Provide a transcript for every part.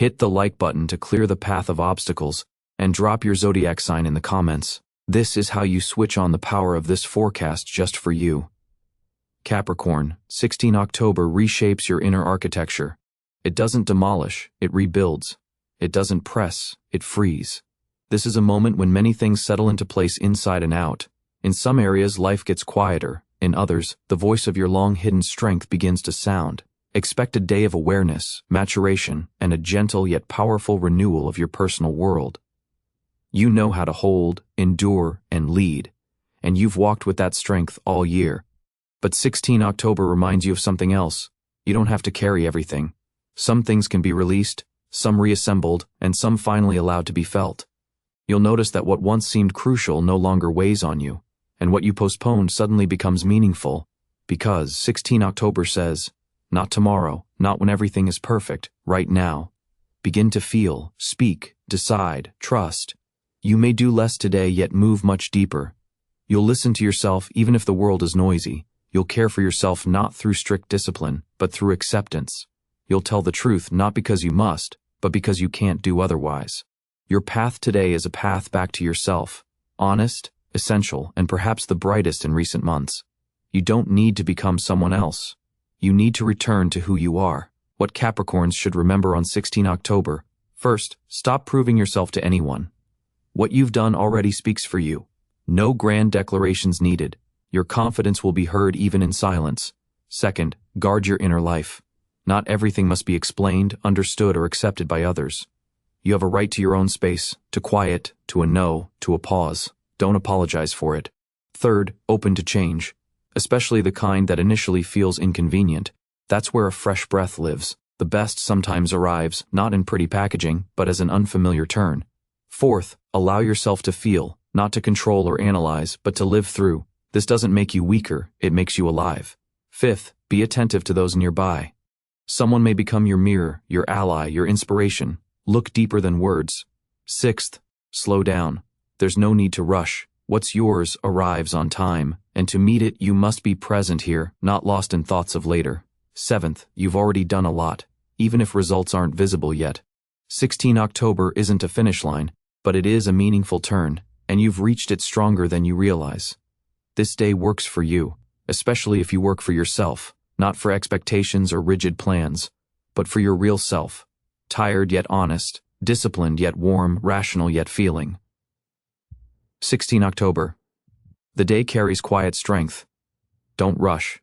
Hit the like button to clear the path of obstacles, and drop your zodiac sign in the comments. This is how you switch on the power of this forecast just for you. Capricorn, 16 October reshapes your inner architecture. It doesn't demolish, it rebuilds. It doesn't press, it frees. This is a moment when many things settle into place inside and out. In some areas, life gets quieter. In others, the voice of your long-hidden strength begins to sound. Expect a day of awareness, maturation, and a gentle yet powerful renewal of your personal world. You know how to hold, endure, and lead, and you've walked with that strength all year. But 16 October reminds you of something else. You don't have to carry everything. Some things can be released, some reassembled, and some finally allowed to be felt. You'll notice that what once seemed crucial no longer weighs on you, and what you postponed suddenly becomes meaningful, because 16 October says, not tomorrow, not when everything is perfect, right now. Begin to feel, speak, decide, trust. You may do less today yet move much deeper. You'll listen to yourself even if the world is noisy. You'll care for yourself not through strict discipline, but through acceptance. You'll tell the truth not because you must, but because you can't do otherwise. Your path today is a path back to yourself, honest, essential, and perhaps the brightest in recent months. You don't need to become someone else. You need to return to who you are. What Capricorns should remember on 16 October. First, stop proving yourself to anyone. What you've done already speaks for you. No grand declarations needed. Your confidence will be heard even in silence. Second, guard your inner life. Not everything must be explained, understood, or accepted by others. You have a right to your own space, to quiet, to a no, to a pause. Don't apologize for it. Third, open to change, especially the kind that initially feels inconvenient. That's where a fresh breath lives. The best sometimes arrives, not in pretty packaging, but as an unfamiliar turn. Fourth, allow yourself to feel, not to control or analyze, but to live through. This doesn't make you weaker, it makes you alive. Fifth, be attentive to those nearby. Someone may become your mirror, your ally, your inspiration. Look deeper than words. Sixth, slow down. There's no need to rush. What's yours arrives on time, and to meet it you must be present here, not lost in thoughts of later. Seventh, you've already done a lot, even if results aren't visible yet. 16 October isn't a finish line, but it is a meaningful turn, and you've reached it stronger than you realize. This day works for you, especially if you work for yourself, not for expectations or rigid plans, but for your real self. Tired yet honest, disciplined yet warm, rational yet feeling. 16 October. The day carries quiet strength. Don't rush.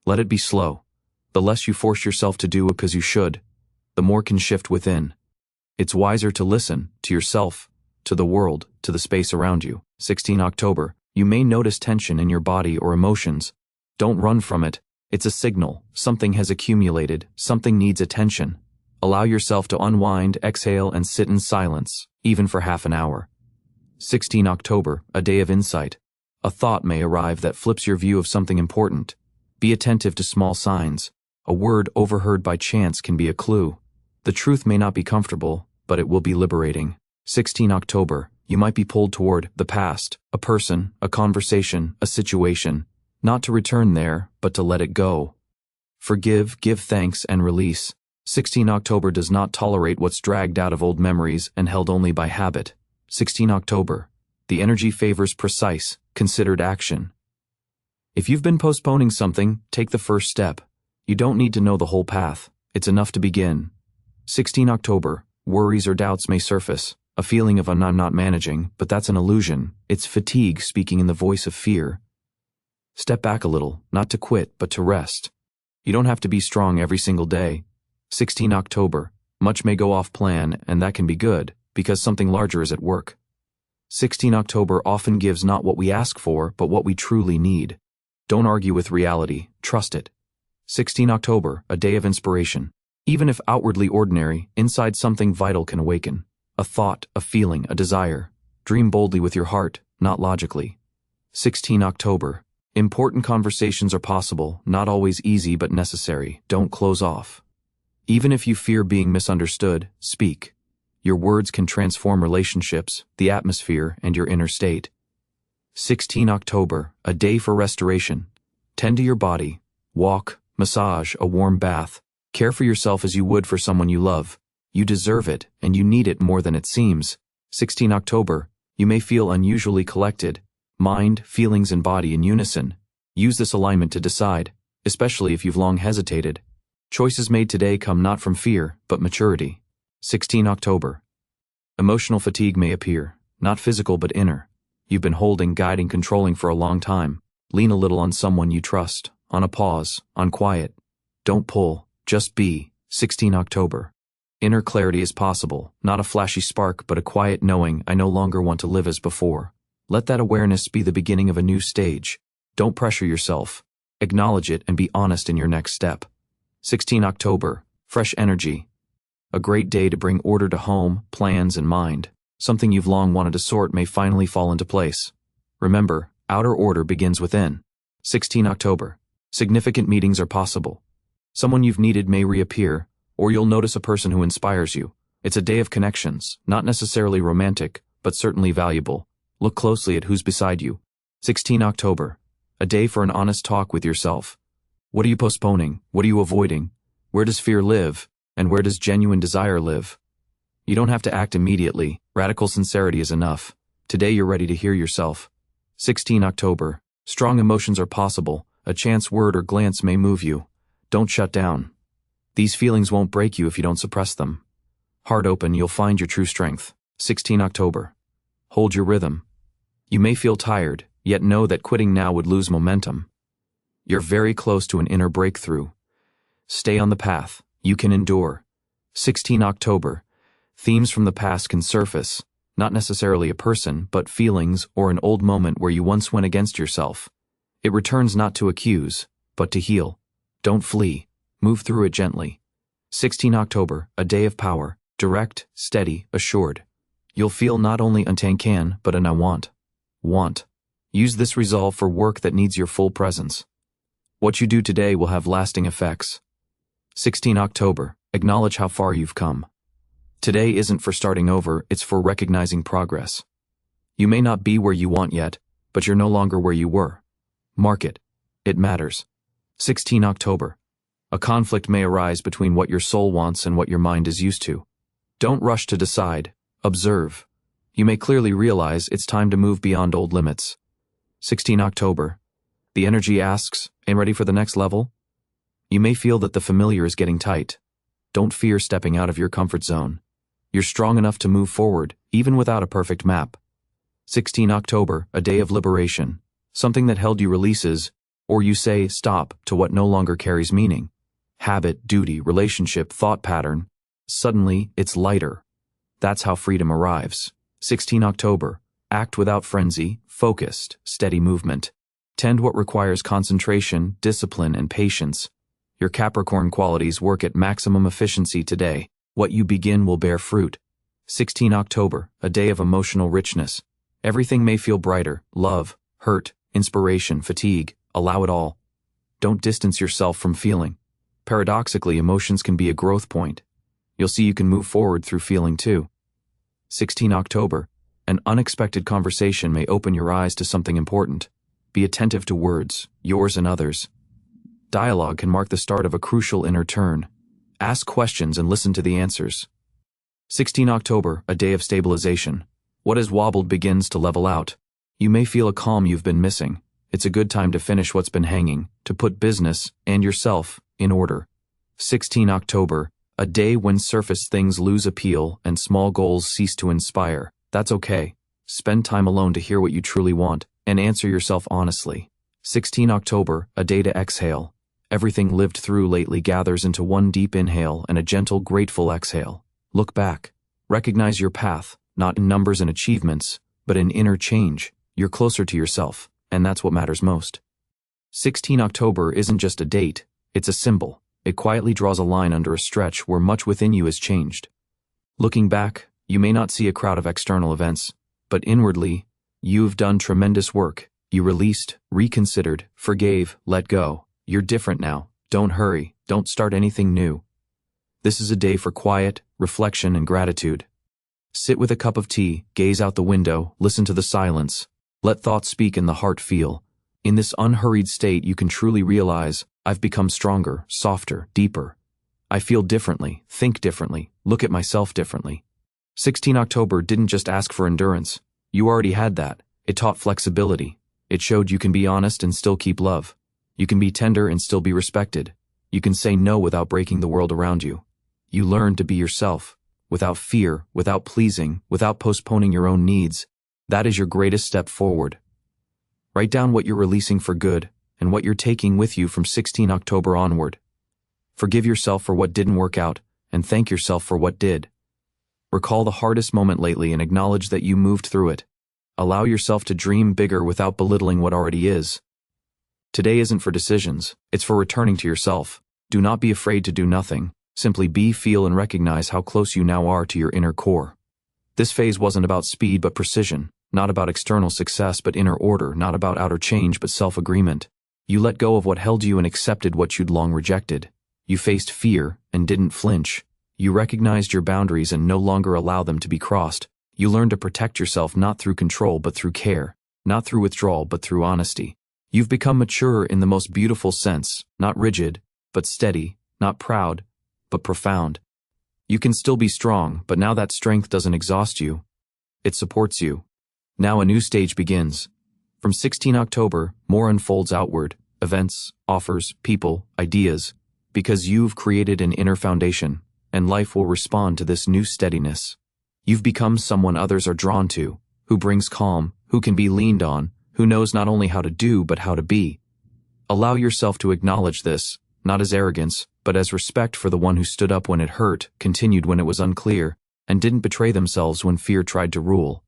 Let it be slow. The less you force yourself to do because you should, the more can shift within. It's wiser to listen, to yourself, to the world, to the space around you. 16 October. You may notice tension in your body or emotions. Don't run from it. It's a signal. Something has accumulated. Something needs attention. Allow yourself to unwind, exhale, and sit in silence, even for half an hour. 16 October, a day of insight. A thought may arrive that flips your view of something important. Be attentive to small signs. A word overheard by chance can be a clue. The truth may not be comfortable, but it will be liberating. 16 October, you might be pulled toward the past, a person, a conversation, a situation, not to return there, but to let it go. Forgive, give thanks, and release. 16 October does not tolerate what's dragged out of old memories and held only by habit. 16 October, the energy favors precise, considered action. If you've been postponing something, take the first step. You don't need to know the whole path. It's enough to begin. 16 October, worries or doubts may surface. A feeling of I'm not managing, but that's an illusion. It's fatigue speaking in the voice of fear. Step back a little, not to quit, but to rest. You don't have to be strong every single day. 16 October, much may go off plan, and that can be good, because something larger is at work. 16 October often gives not what we ask for, but what we truly need. Don't argue with reality, trust it. 16 October, a day of inspiration. Even if outwardly ordinary, inside something vital can awaken. A thought, a feeling, a desire. Dream boldly with your heart, not logically. 16 October. Important conversations are possible, not always easy but necessary. Don't close off. Even if you fear being misunderstood, speak. Your words can transform relationships, the atmosphere, and your inner state. 16 October, a day for restoration. Tend to your body. Walk, massage, a warm bath. Care for yourself as you would for someone you love. You deserve it, and you need it more than it seems. 16 October, you may feel unusually collected, mind, feelings, and body in unison. Use this alignment to decide, especially if you've long hesitated. Choices made today come not from fear, but maturity. 16 October. Emotional fatigue may appear, not physical but inner. You've been holding, guiding, controlling for a long time. Lean a little on someone you trust, on a pause, on quiet. Don't pull, just be. 16 October. Inner clarity is possible, not a flashy spark but a quiet knowing I no longer want to live as before. Let that awareness be the beginning of a new stage. Don't pressure yourself. Acknowledge it and be honest in your next step. 16 October. Fresh energy. A great day to bring order to home, plans, and mind. Something you've long wanted to sort may finally fall into place. Remember, outer order begins within. 16 October. Significant meetings are possible. Someone you've needed may reappear, or you'll notice a person who inspires you. It's a day of connections, not necessarily romantic, but certainly valuable. Look closely at who's beside you. 16 October. A day for an honest talk with yourself. What are you postponing? What are you avoiding? Where does fear live? And where does genuine desire live? You don't have to act immediately. Radical sincerity is enough. Today you're ready to hear yourself. 16 October. Strong emotions are possible. A chance word or glance may move you. Don't shut down. These feelings won't break you if you don't suppress them. Heart open, you'll find your true strength. 16 October. Hold your rhythm. You may feel tired, yet know that quitting now would lose momentum. You're very close to an inner breakthrough. Stay on the path. You can endure. 16 October. Themes from the past can surface, not necessarily a person, but feelings or an old moment where you once went against yourself. It returns not to accuse, but to heal. Don't flee. Move through it gently. 16 October, a day of power, direct, steady, assured. You'll feel not only an "I can," but an "I want." Want. Use this resolve for work that needs your full presence. What you do today will have lasting effects. 16 October, acknowledge how far you've come. Today isn't for starting over, it's for recognizing progress. You may not be where you want yet, but you're no longer where you were. Mark it. It matters. 16 October. A conflict may arise between what your soul wants and what your mind is used to. Don't rush to decide. Observe. You may clearly realize it's time to move beyond old limits. 16 October. The energy asks, "Am ready for the next level?" You may feel that the familiar is getting tight. Don't fear stepping out of your comfort zone. You're strong enough to move forward, even without a perfect map. 16 October, a day of liberation. Something that held you releases, or you say stop to what no longer carries meaning. Habit, duty, relationship, thought pattern. Suddenly, it's lighter. That's how freedom arrives. 16 October. Act without frenzy, focused, steady movement. Tend what requires concentration, discipline, and patience. Your Capricorn qualities work at maximum efficiency today. What you begin will bear fruit. 16 October, a day of emotional richness. Everything may feel brighter: love, hurt, inspiration, fatigue. Allow it all. Don't distance yourself from feeling. Paradoxically, emotions can be a growth point. You'll see you can move forward through feeling too. 16 October, an unexpected conversation may open your eyes to something important. Be attentive to words, yours and others. Dialogue can mark the start of a crucial inner turn. Ask questions and listen to the answers. 16 October, a day of stabilization. What has wobbled begins to level out. You may feel a calm you've been missing. It's a good time to finish what's been hanging, to put business and yourself in order. 16 October, a day when surface things lose appeal and small goals cease to inspire. That's okay. Spend time alone to hear what you truly want and answer yourself honestly. 16 October, a day to exhale. Everything lived through lately gathers into one deep inhale and a gentle, grateful exhale. Look back. Recognize your path, not in numbers and achievements, but in inner change. You're closer to yourself, and that's what matters most. 16 October isn't just a date, it's a symbol. It quietly draws a line under a stretch where much within you has changed. Looking back, you may not see a crowd of external events, but inwardly, you've done tremendous work. You released, reconsidered, forgave, let go. You're different now. Don't hurry. Don't start anything new. This is a day for quiet, reflection, and gratitude. Sit with a cup of tea, gaze out the window, listen to the silence. Let thoughts speak and the heart feel. In this unhurried state, you can truly realize, I've become stronger, softer, deeper. I feel differently, think differently, look at myself differently. 16 October didn't just ask for endurance. You already had that. It taught flexibility. It showed you can be honest and still keep love. You can be tender and still be respected. You can say no without breaking the world around you. You learn to be yourself, without fear, without pleasing, without postponing your own needs. That is your greatest step forward. Write down what you're releasing for good and what you're taking with you from 16 October onward. Forgive yourself for what didn't work out and thank yourself for what did. Recall the hardest moment lately and acknowledge that you moved through it. Allow yourself to dream bigger without belittling what already is. Today isn't for decisions, it's for returning to yourself. Do not be afraid to do nothing. Simply be, feel, and recognize how close you now are to your inner core. This phase wasn't about speed but precision, not about external success but inner order, not about outer change but self-agreement. You let go of what held you and accepted what you'd long rejected. You faced fear and didn't flinch. You recognized your boundaries and no longer allow them to be crossed. You learned to protect yourself not through control but through care, not through withdrawal but through honesty. You've become mature in the most beautiful sense, not rigid, but steady, not proud, but profound. You can still be strong, but now that strength doesn't exhaust you. It supports you. Now a new stage begins. From 16 October, more unfolds outward, events, offers, people, ideas, because you've created an inner foundation, and life will respond to this new steadiness. You've become someone others are drawn to, who brings calm, who can be leaned on, who knows not only how to do but how to be. Allow yourself to acknowledge this, not as arrogance, but as respect for the one who stood up when it hurt, continued when it was unclear, and didn't betray themselves when fear tried to rule.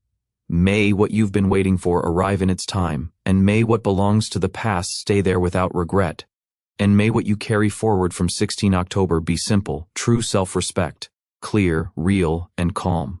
May what you've been waiting for arrive in its time, and may what belongs to the past stay there without regret. And may what you carry forward from 16 October be simple, true self-respect, clear, real, and calm.